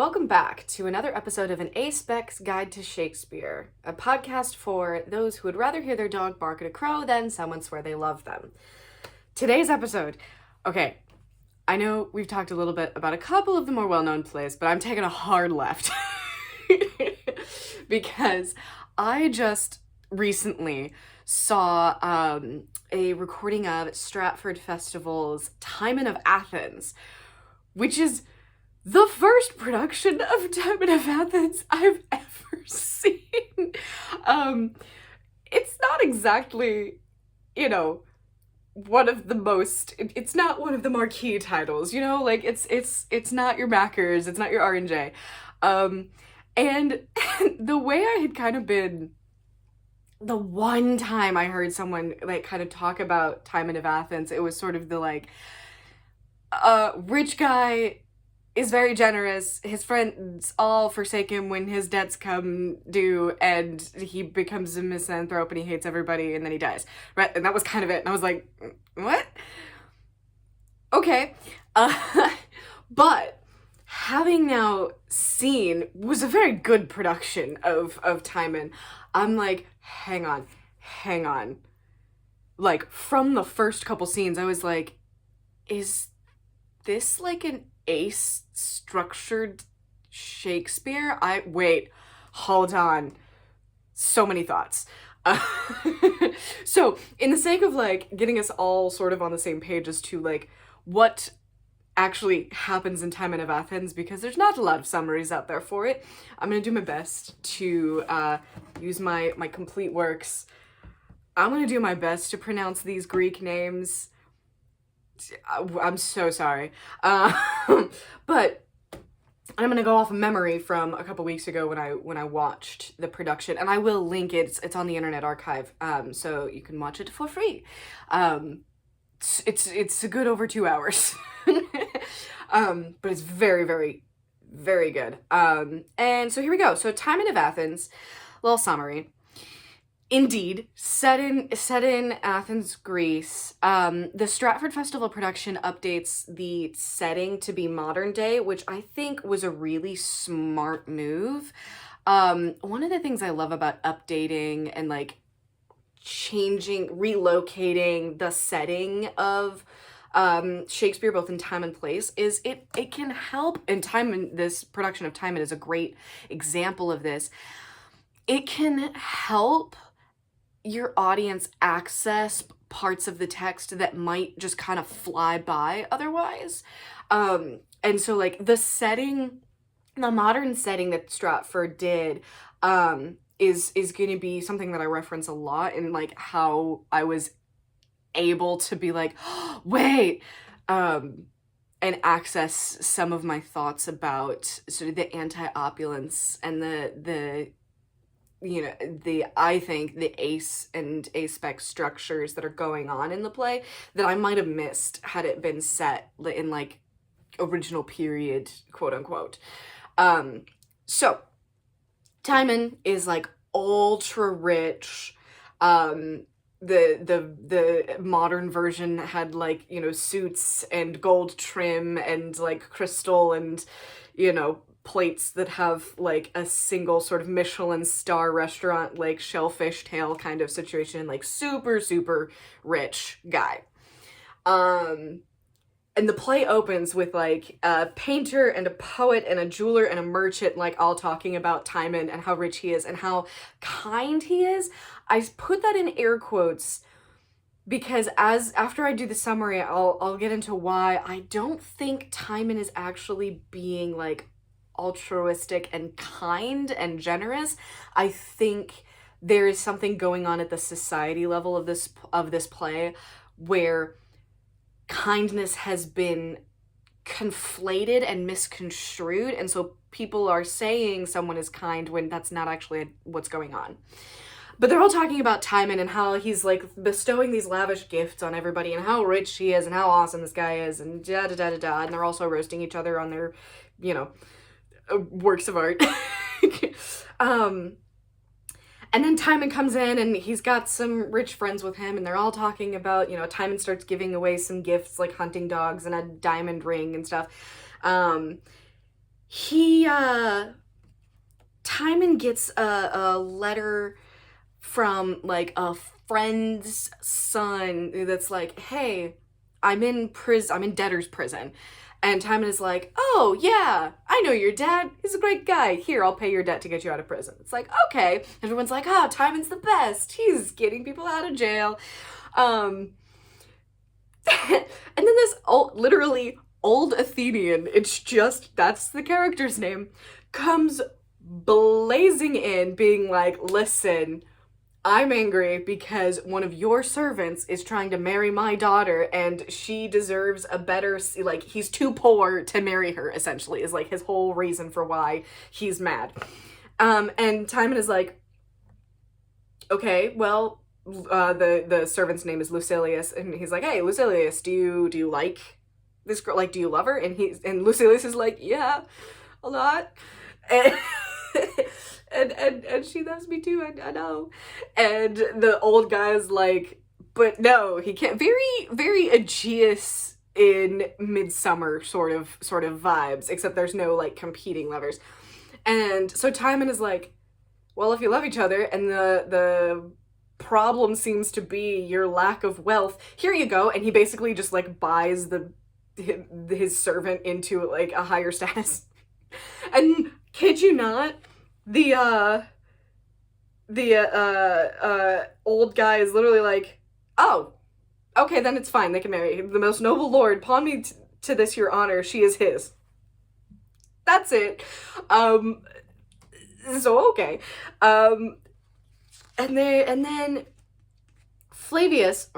Welcome back to another episode of an Aspec's Guide to Shakespeare, a podcast for those who would rather hear their dog bark at a crow than someone swear they love them. Today's episode, okay, I know we've talked a little bit about a couple of the more well-known plays, but I'm taking a hard left because I just recently saw a recording of Stratford Festival's Timon of Athens, which is the first production of Timon of Athens I've ever seen. It's not exactly, one of the most, it's not one of the marquee titles, like it's not your Mackers, it's not your R&J. And the way I had kind of been, the one time I heard someone like kind of talk about Timon of Athens, it was sort of the rich guy is very generous, his friends all forsake him when his debts come due, and he becomes a misanthrope and he hates everybody, and then he dies, right? And that was kind of it, and I was like, what? Okay. But having now seen, was a very good production of Timon, I'm like, hang on. Like, from the first couple scenes, I was like, is this like an ace structured Shakespeare? Hold on. So many thoughts. So, in the sake of like getting us all sort of on the same page as to like what actually happens in Timon of Athens, because there's not a lot of summaries out there for it, I'm gonna do my best to use my complete works. I'm gonna do my best to pronounce these Greek names. I'm so sorry. But I'm gonna go off of memory from a couple weeks ago when I watched the production, and I will link it. It's on the Internet Archive, so you can watch it for free. It's a good over 2 hours, but it's very, very, very good. And so here we go. So Timon of Athens, little summary. Indeed, set in Athens, Greece. The Stratford Festival production updates the setting to be modern day, which I think was a really smart move. One of the things I love about updating and like changing, relocating the setting of Shakespeare, both in time and place, is it can help. And Timon, this production of Timon is a great example of this. It can help your audience access parts of the text that might just kind of fly by otherwise. And so like the modern setting that Stratford did is going to be something that I reference a lot in like how I was able to be like, oh, wait, and access some of my thoughts about sort of the anti-opulence and I think the ace and aspec structures that are going on in the play that I might have missed had it been set in like original period, quote unquote. So Timon is like ultra rich. The modern version had like, suits and gold trim and like crystal and, plates that have like a single sort of Michelin star restaurant, like shellfish tail kind of situation, like super, super rich guy. And the play opens with like a painter and a poet and a jeweler and a merchant, like all talking about Timon and how rich he is and how kind he is. I put that in air quotes because after I do the summary, I'll get into why I don't think Timon is actually being like altruistic and kind and generous. I think there is something going on at the society level of this play where kindness has been conflated and misconstrued, and so people are saying someone is kind when that's not actually what's going on. But they're all talking about Timon and how he's like bestowing these lavish gifts on everybody and how rich he is and how awesome this guy is and da da da da da, and they're also roasting each other on their works of art. And then Timon comes in and he's got some rich friends with him and they're all talking about, Timon starts giving away some gifts like hunting dogs and a diamond ring and stuff. he Timon gets a letter from like a friend's son that's like, hey, I'm in debtor's prison. And Timon is like, oh yeah, I know your dad. He's a great guy. Here, I'll pay your debt to get you out of prison. It's like, okay. Everyone's like, oh, Timon's the best. He's getting people out of jail. Um, and then this literally old Athenian, it's just, that's the character's name, comes blazing in being like, listen, I'm angry because one of your servants is trying to marry my daughter and she deserves a better, like, he's too poor to marry her, essentially, is like his whole reason for why he's mad. And Timon is like, okay, well, the servant's name is Lucilius, and he's like, hey, Lucilius, do you like this girl? Like, do you love her? And Lucilius is like, yeah, a lot. And and she loves me too, I know. And the old guy's like, but no, he can't. Very, very Aegeus in Midsummer sort of vibes, except there's no like competing lovers. And so Timon is like, well, if you love each other and the problem seems to be your lack of wealth, here you go. And he basically just like buys his servant into like a higher status. And kid you not, the old guy is literally like, oh, okay, then it's fine, they can marry. The most noble lord, pawn me to this your honor, she is his. That's it. So okay. And then Flavius,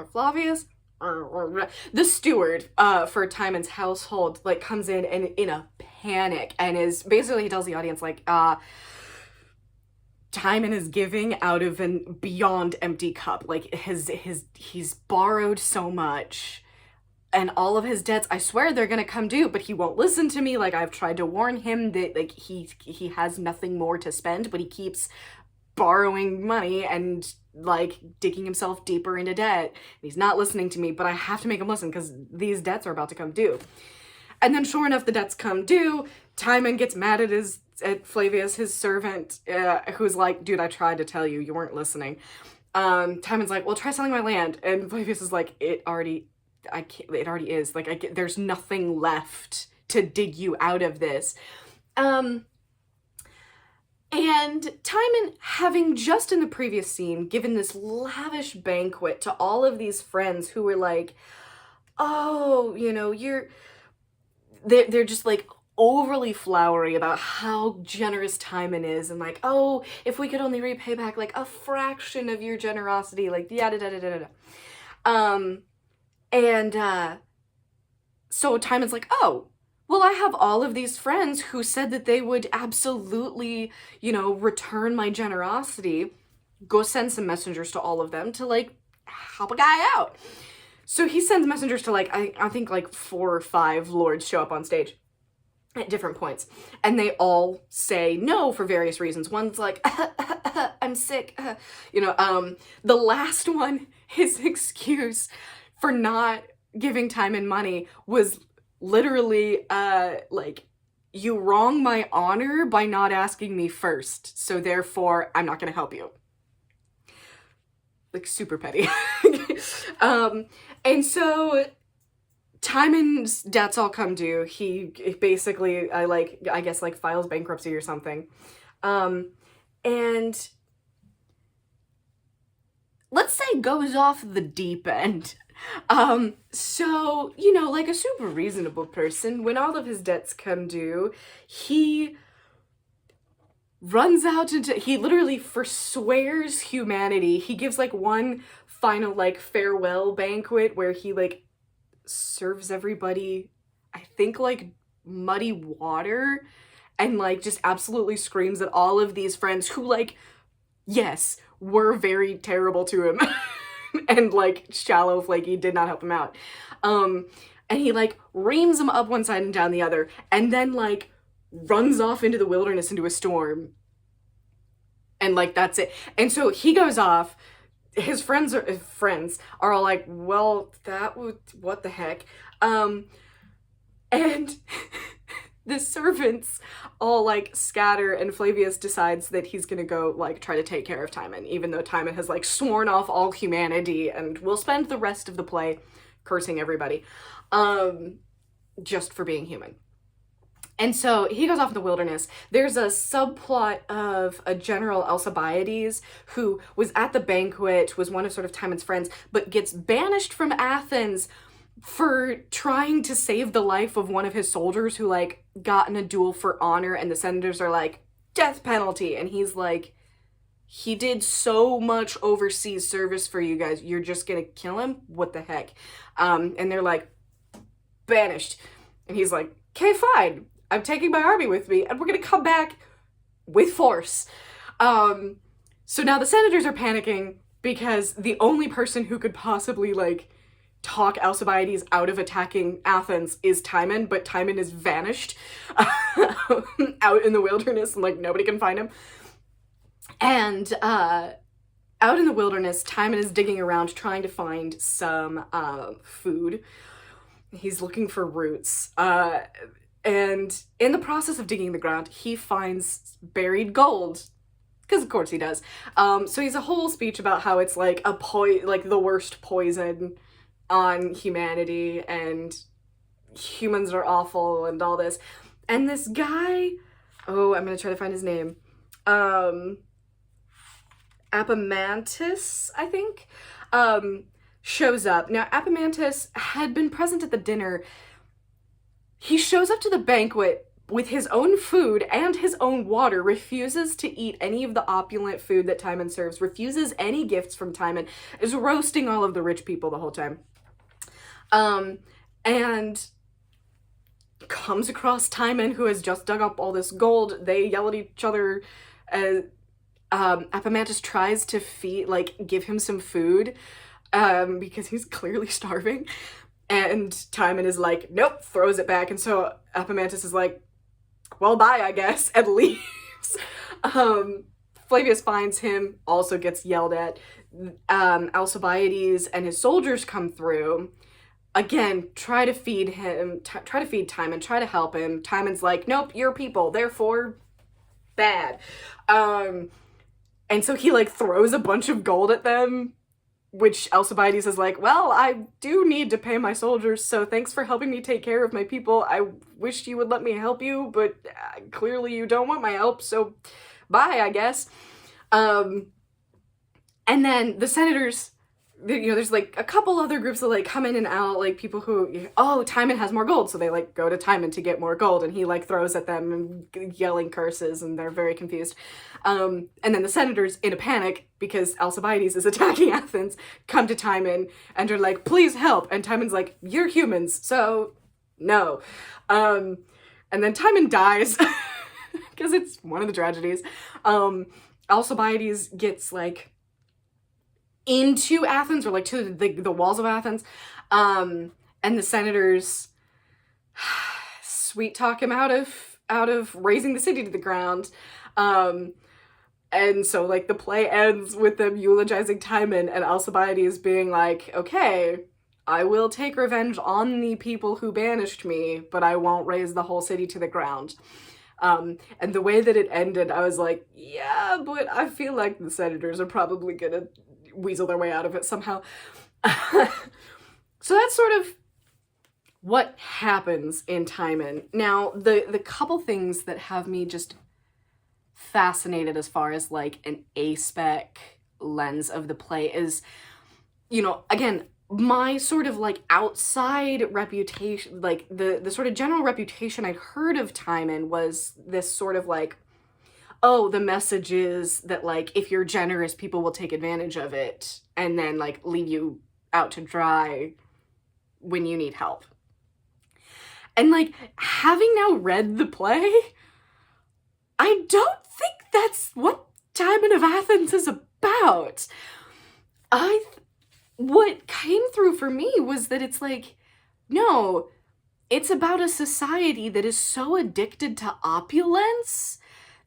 the steward for Timon's household, like comes in a panic and is basically, he tells the audience like, Timon is giving out of an beyond empty cup. Like he's borrowed so much and all of his debts, I swear they're gonna come due, but he won't listen to me. Like I've tried to warn him that like he has nothing more to spend, but he keeps borrowing money and like digging himself deeper into debt. He's not listening to me, but I have to make him listen because these debts are about to come due. And then sure enough, the debts come due. Timon gets mad at Flavius, his servant, who's like, dude, I tried to tell you, you weren't listening. Timon's like, well, try selling my land. And Flavius is like, it already is. Like, there's nothing left to dig you out of this. And Timon, having just in the previous scene given this lavish banquet to all of these friends who were like, oh, you know, they're just like overly flowery about how generous Timon is and like, oh, if we could only repay back like a fraction of your generosity, like yada da da da da. So Timon's like, oh, well, I have all of these friends who said that they would absolutely, you know, return my generosity. Go send some messengers to all of them to like help a guy out. So he sends messengers to like, I think like 4 or 5 lords show up on stage at different points. And they all say no for various reasons. One's like, I'm sick. You know, the last one, his excuse for not giving Timon money was literally, like, you wrong my honor by not asking me first. So therefore, I'm not going to help you. Like, super petty. And so Timon's debts all come due. He basically, I guess, like, files bankruptcy or something. And let's say goes off the deep end. So, you know, like a super reasonable person, when all of his debts come due, he runs out into, he literally forswears humanity. He gives like one final like farewell banquet where he like serves everybody, I think like muddy water, and like just absolutely screams at all of these friends who like, yes, were very terrible to him and like shallow, flaky, did not help him out. And he like reams them up one side and down the other, and then like runs off into the wilderness into a storm. And like that's it. And so he goes off. His friends are all like, well, that would, what the heck? And the servants all like scatter, and Flavius decides that he's gonna go like try to take care of Timon, even though Timon has like sworn off all humanity and will spend the rest of the play cursing everybody, just for being human. And so he goes off in the wilderness. There's a subplot of a general Alcibiades who was at the banquet, was one of sort of Timon's friends, but gets banished from Athens for trying to save the life of one of his soldiers who like got in a duel for honor, and the senators are like, death penalty. And he's like, he did so much overseas service for you guys, you're just gonna kill him? What the heck? And they're like, banished. And he's like, okay, fine. I'm taking my army with me, and we're gonna come back with force. So now the senators are panicking because the only person who could possibly, like, talk Alcibiades out of attacking Athens is Timon, but Timon is vanished out in the wilderness, and, like, nobody can find him. And, out in the wilderness, Timon is digging around trying to find some, food. He's looking for roots. And in the process of digging the ground, he finds buried gold. Because of course he does. So he has a whole speech about how it's like like the worst poison on humanity, and humans are awful and all this. And this guy, oh, I'm gonna try to find his name. Epamantis, I think, shows up. Now, Epamantis had been present at the dinner. He shows up to the banquet with his own food and his own water, refuses to eat any of the opulent food that Timon serves, refuses any gifts from Timon, is roasting all of the rich people the whole time. And comes across Timon, who has just dug up all this gold. They yell at each other. Epamantis tries to give him some food, because he's clearly starving. And Timon is like, nope, throws it back. And so Epamantis is like, well, bye, I guess, and leaves. Flavius finds him, also gets yelled at. Alcibiades and his soldiers come through. Again, try to feed him, try to feed Timon, try to help him. Timon's like, nope, you're people, therefore bad. And so he, like, throws a bunch of gold at them, which Alcibiades is like, well, I do need to pay my soldiers, so thanks for helping me take care of my people. I wish you would let me help you, but clearly you don't want my help, so bye, I guess. And then the senators, there's, like, a couple other groups that, like, come in and out, like, people who, oh, Timon has more gold, so they, like, go to Timon to get more gold, and he, like, throws at them and yelling curses, and they're very confused. And then the senators, in a panic, because Alcibiades is attacking Athens, come to Timon, and are like, please help, and Timon's like, you're humans, so no. And then Timon dies, because it's one of the tragedies. Alcibiades gets, like, into Athens, or like to the walls of Athens, and the senators sweet talk him out of razing the city to the ground, and so, like, the play ends with them eulogizing Timon and Alcibiades being like, okay, I will take revenge on the people who banished me, but I won't raze the whole city to the ground. And the way that it ended, I was like, yeah, but I feel like the senators are probably gonna weasel their way out of it somehow. So that's sort of what happens in Timon. Now, the couple things that have me just fascinated as far as, like, an Aspec lens of the play is, again, my sort of, like, outside reputation, like, the sort of general reputation I'd heard of Timon was this sort of, like, oh, the message is that, like, if you're generous, people will take advantage of it and then, like, leave you out to dry when you need help. And, like, having now read the play, I don't think that's what Timon of Athens is about. What came through for me was that it's like, no, it's about a society that is so addicted to opulence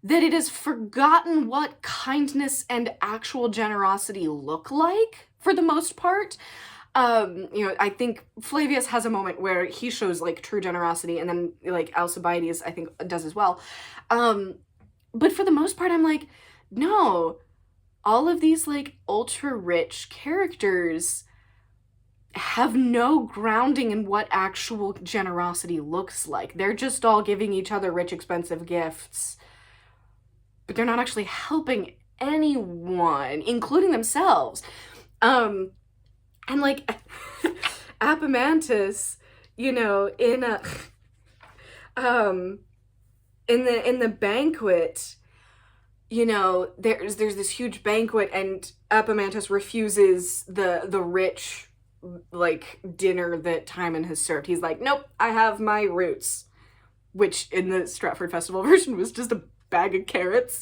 that it has forgotten what kindness and actual generosity look like, for the most part. I think Flavius has a moment where he shows like true generosity, and then like Alcibiades, I think, does as well. But for the most part, I'm like, no, all of these like ultra rich characters have no grounding in what actual generosity looks like. They're just all giving each other rich, expensive gifts, but they're not actually helping anyone, including themselves. And like Apemantus, in a in the banquet, there's this huge banquet, and Apemantus refuses the rich like dinner that Timon has served. He's like, nope, I have my roots, which in the Stratford Festival version was just a bag of carrots.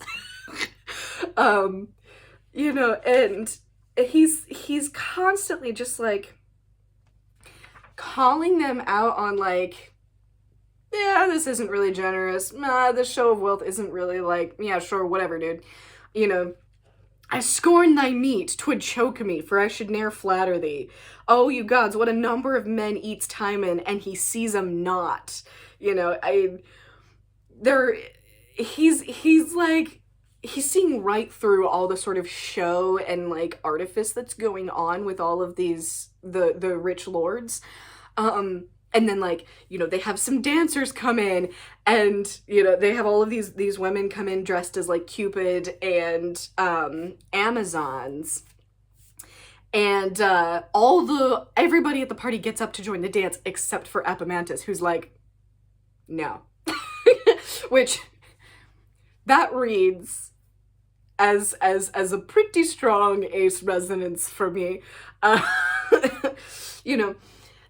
And he's constantly just like calling them out on like, yeah, this isn't really generous. This show of wealth isn't really like, yeah, sure, whatever, dude. I scorn thy meat, 'twould choke me, for I should ne'er flatter thee. Oh, you gods, what a number of men eats Timon, and he sees 'em not. He's like, he's seeing right through all the sort of show and like artifice that's going on with all of these, the rich lords. And then like, they have some dancers come in, and, they have all of these women come in dressed as like Cupid and Amazons. And everybody at the party gets up to join the dance except for Apemantus, who's like, no. Which, that reads as a pretty strong ace resonance for me.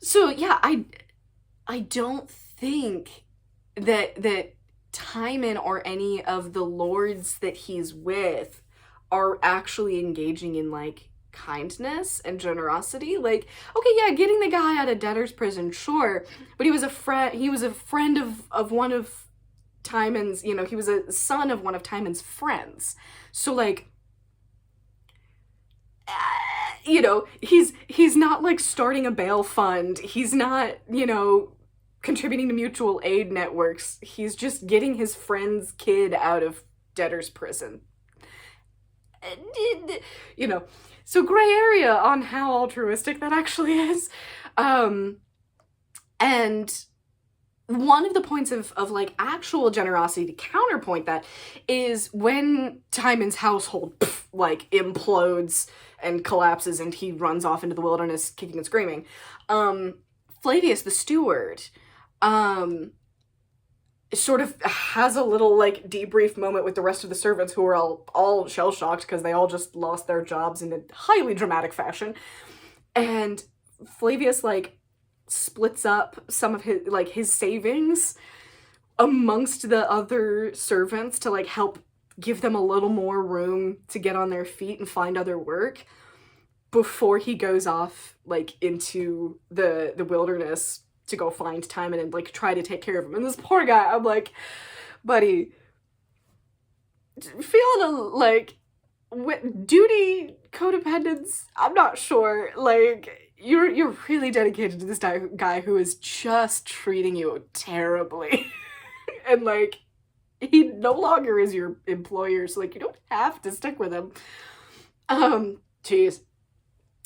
So yeah, I don't think that Timon or any of the lords that he's with are actually engaging in like kindness and generosity. Like, okay, yeah, getting the guy out of debtor's prison, sure, but he was a friend of one of Timon's, he was a son of one of Timon's friends. So like, he's not like starting a bail fund. He's not, contributing to mutual aid networks. He's just getting his friend's kid out of debtor's prison. So gray area on how altruistic that actually is. And one of the points of like actual generosity to counterpoint that is when Timon's household like implodes and collapses and he runs off into the wilderness kicking and screaming. Flavius the steward sort of has a little like debrief moment with the rest of the servants, who are all shell-shocked because they all just lost their jobs in a highly dramatic fashion. And Flavius like splits up some of his savings amongst the other servants to like help give them a little more room to get on their feet and find other work before he goes off like into the wilderness to go find Timon and like try to take care of him. And this poor guy, I'm like, buddy, feeling like duty codependence, I'm not sure. Like, you're really dedicated to this guy who is just treating you terribly. And like, he no longer is your employer, so like, you don't have to stick with him. Jeez.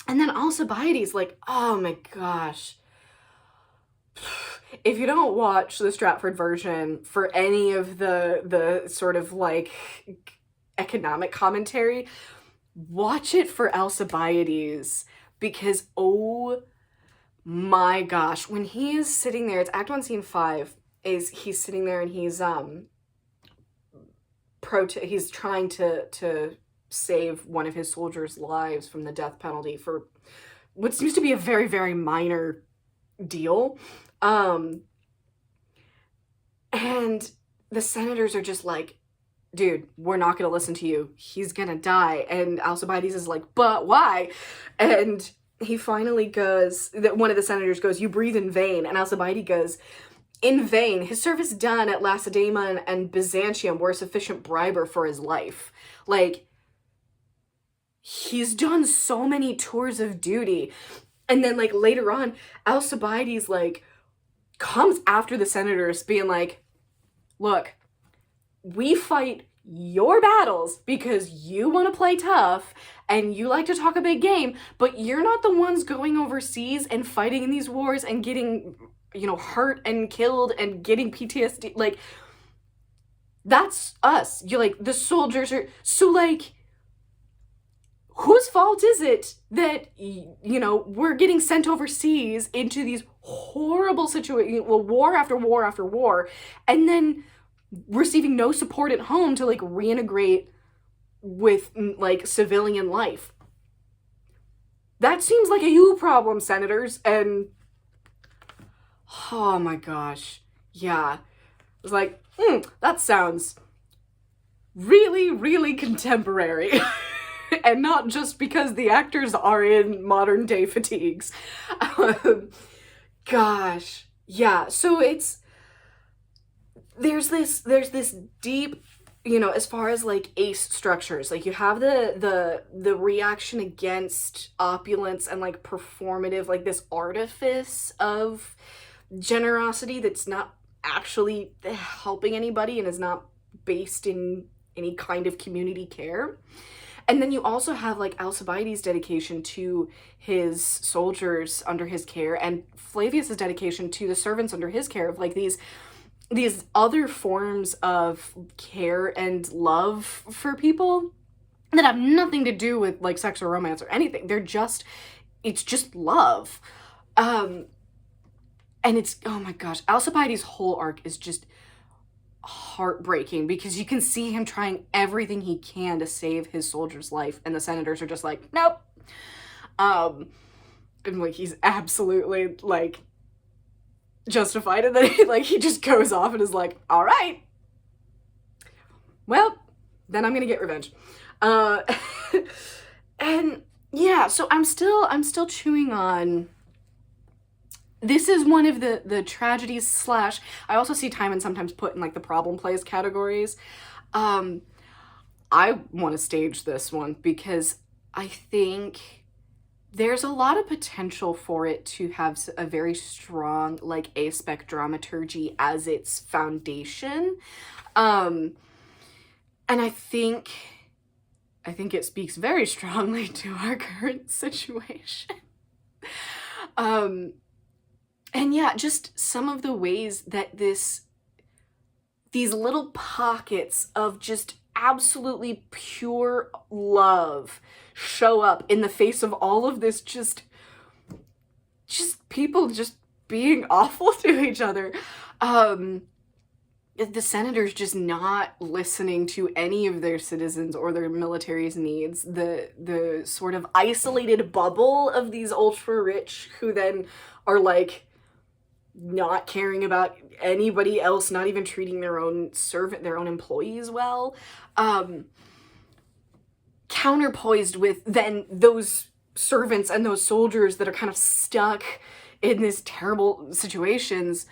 And then Alcibiades, like, oh my gosh. If you don't watch the Stratford version for any of the sort of like economic commentary, watch it for Alcibiades, because oh my gosh, when he is sitting there, it's Act 1 Scene 5, is he's sitting there and he's he's trying to save one of his soldiers' lives from the death penalty for what seems to be a very, very minor deal. And the senators are just like, dude, we're not gonna listen to you. He's gonna die. And Alcibiades is like, but why? And he finally goes, one of the senators goes, you breathe in vain. And Alcibiades goes, in vain. His service done at Lacedaemon and Byzantium were a sufficient briber for his life. Like, he's done so many tours of duty. And then like later on, Alcibiades like comes after the senators being like, look, we fight your battles because you want to play tough and you like to talk a big game, but you're not the ones going overseas and fighting in these wars and getting, you know, hurt and killed and getting PTSD. Like, that's us. You're like, the soldiers are, so like, whose fault is it that, you know, we're getting sent overseas into these horrible situations, well, war after war after war, and then receiving no support at home to like reintegrate with like civilian life? That seems like a you problem, senators. And oh my gosh, yeah, it was like, that sounds really, really contemporary. And not just because the actors are in modern day fatigues. Gosh, yeah, so there's this deep, you know, as far as like ace structures, like you have the reaction against opulence and like performative, like this artifice of generosity that's not actually helping anybody and is not based in any kind of community care. And then you also have like Alcibiades' dedication to his soldiers under his care, and Flavius's dedication to the servants under his care, of like these other forms of care and love for people that have nothing to do with like sex or romance or anything. It's just love. And it's, oh my gosh, Alcibiades' whole arc is just heartbreaking because you can see him trying everything he can to save his soldier's life, and the senators are just like, nope. And like he's absolutely like justified, and then he just goes off and is like, all right, well, then I'm gonna get revenge. And yeah, so I'm still chewing on. This is one of the tragedies slash, I also see Timon sometimes put in like the problem plays categories. I want to stage this one because I think there's a lot of potential for it to have a very strong like Aspec dramaturgy as its foundation. And I think it speaks very strongly to our current situation. And yeah, just some of the ways that these little pockets of just absolutely pure love show up in the face of all of this just people just being awful to each other. The senators just not listening to any of their citizens or their military's needs. The sort of isolated bubble of these ultra rich who then are like not caring about anybody else, not even treating their own employees well. Counterpoised with then those servants and those soldiers that are kind of stuck in these terrible situations,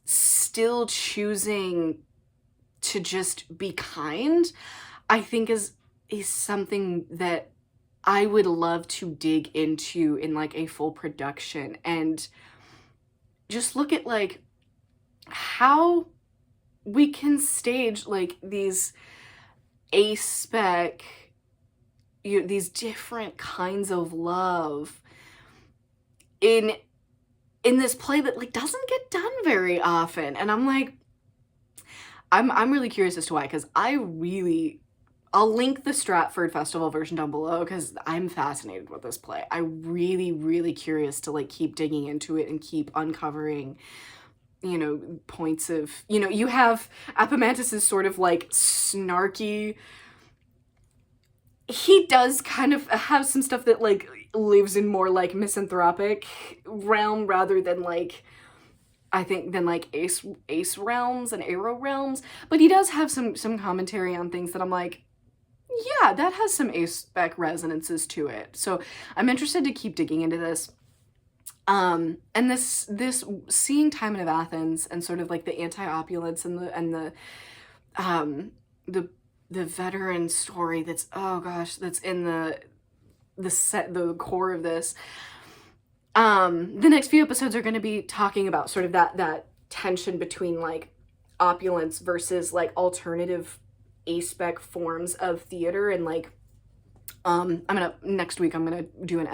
still choosing to just be kind, I think is something that I would love to dig into in like a full production, and just look at like how we can stage like these Aspec, these different kinds of love in this play that like doesn't get done very often. And I'm like, I'm really curious as to why, because I'll link the Stratford Festival version down below because I'm fascinated with this play. I'm really, really curious to like keep digging into it and keep uncovering, you know, points of, you know, you have Epimantis' sort of like snarky, he does kind of have some stuff that like lives in more like misanthropic realm rather than like, I think, than like ace realms and arrow realms, but he does have some commentary on things that I'm like, yeah, that has some Aspec resonances to it. So I'm interested to keep digging into this. And this seeing Timon of Athens and sort of like the anti-opulence and the veteran story that's, oh gosh, that's in the core of this. The next few episodes are going to be talking about sort of that tension between like opulence versus like alternative aspec forms of theater, and like next week I'm gonna do an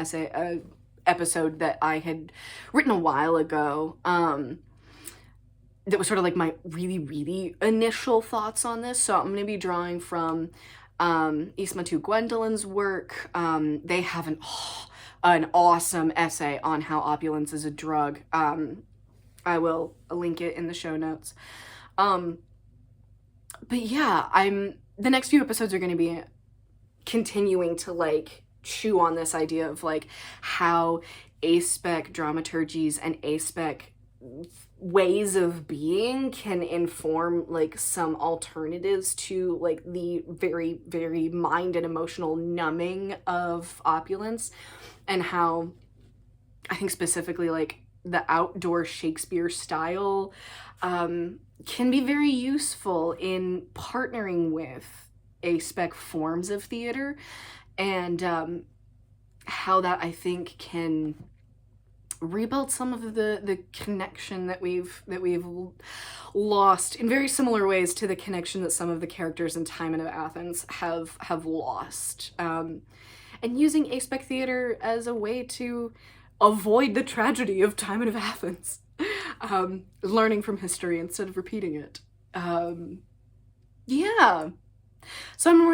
episode that I had written a while ago, that was sort of like my really, really initial thoughts on this. So I'm gonna be drawing from Isma Gwendolyn's work. They have an awesome essay on how opulence is a drug. I will link it in the show notes. But yeah, the next few episodes are going to be continuing to like chew on this idea of like how aspec dramaturgies and aspec ways of being can inform like some alternatives to like the very, very mind and emotional numbing of opulence, and how I think specifically like the outdoor Shakespeare style can be very useful in partnering with aspec forms of theater, and how that I think can rebuild some of the connection that we've lost in very similar ways to the connection that some of the characters in Timon of Athens have lost, and using aspec theater as a way to avoid the tragedy of Timon of Athens, learning from history instead of repeating it. Yeah, so I'm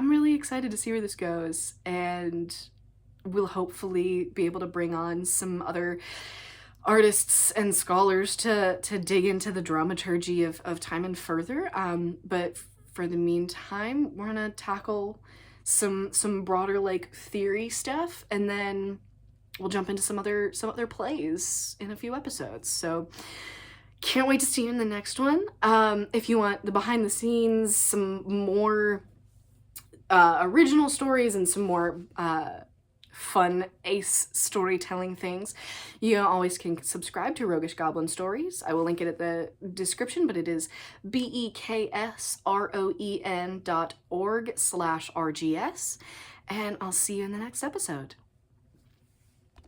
really excited to see where this goes, and we'll hopefully be able to bring on some other artists and scholars to dig into the dramaturgy of Timon further. But for the meantime, we're gonna tackle some broader like theory stuff, and then we'll jump into some other plays in a few episodes. So can't wait to see you in the next one. If you want the behind the scenes, some more original stories, and some more fun ace storytelling things, you always can subscribe to Roguish Goblin Stories. I will link it at the description, but it is beksroen.org/RGS, and I'll see you in the next episode.